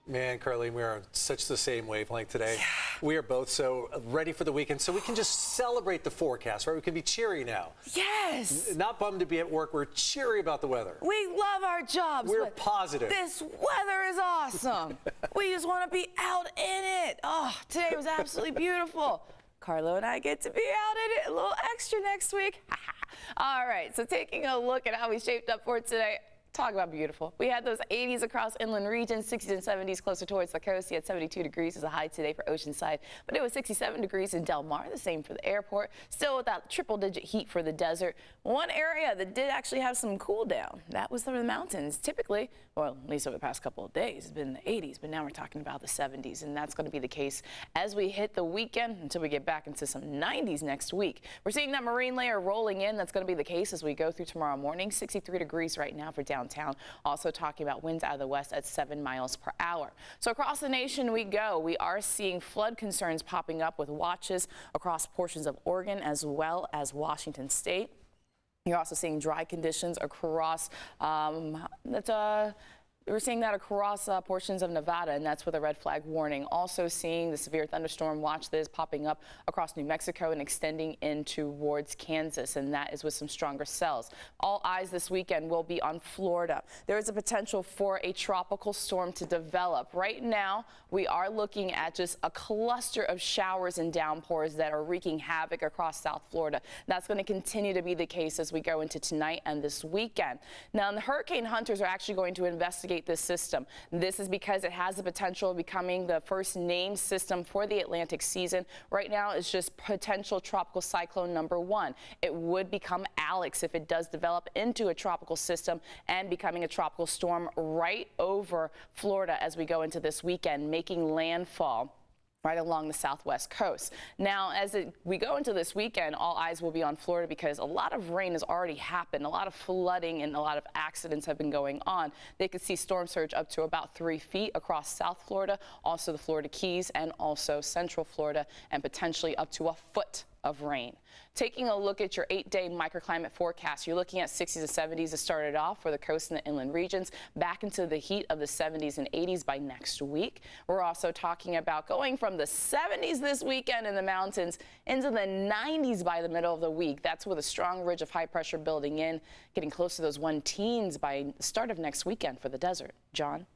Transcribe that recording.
Man, Carlene, we are on such the same wavelength today. Yeah. We are both so ready for the weekend, so we can just celebrate the forecast, right? We can be cheery now. Yes. Not bummed to be at work. We're cheery about the weather. We love our jobs. We're positive. This weather is awesome. We just want to be out in it. Oh, today was absolutely beautiful. Carlo and I get to be out in it a little extra next week. All right, so taking a look at how we shaped up for today. Talk about beautiful. We had those 80s across inland regions, 60s and 70s closer towards the coast. You had 72 degrees as a high today for Oceanside, but it was 67 degrees in Del Mar, the same for the airport. Still with that triple-digit heat for the desert. One area that did actually have some cool down, that was the mountains. Typically, well, at least over the past couple of days, it's been the 80s, but now we're talking about the 70s, and that's going to be the case as we hit the weekend until we get back into some 90s next week. We're seeing that marine layer rolling in. That's going to be the case as we go through tomorrow morning. 63 degrees right now for downtown. Also talking about winds out of the west at 7 miles per hour. So across the nation we go. We are seeing flood concerns popping up with watches across portions of Oregon as well as Washington State. You're also seeing dry conditions across we're seeing that across portions of Nevada, and that's with a red flag warning. Also seeing the severe thunderstorm watch that is popping up across New Mexico and extending in towards Kansas, and that is with some stronger cells. All eyes this weekend will be on Florida. There is a potential for a tropical storm to develop. Right now, we are looking at just a cluster of showers and downpours that are wreaking havoc across South Florida. That's going to continue to be the case as we go into tonight and this weekend. Now, the hurricane hunters are actually going to investigate this system. This is because it has the potential of becoming the first named system for the Atlantic season. Right now, it's just potential tropical cyclone number 1. It would become Alex if it does develop into a tropical system and becoming a tropical storm right over Florida as we go into this weekend, making landfall right along the southwest coast. Now, as we go into this weekend, all eyes will be on Florida because a lot of rain has already happened. A lot of flooding and a lot of accidents have been going on. They could see storm surge up to about 3 feet across South Florida, also the Florida Keys, and also Central Florida, and potentially up to a foot of rain. Taking a look at your 8-day microclimate forecast, you're looking at 60s and 70s to start it off for the coast and the inland regions, back into the heat of the 70s and 80s by next week. We're also talking about going from the 70s this weekend in the mountains into the 90s by the middle of the week. That's with a strong ridge of high pressure building in, getting close to those 1 teens by the start of next weekend for the desert. John?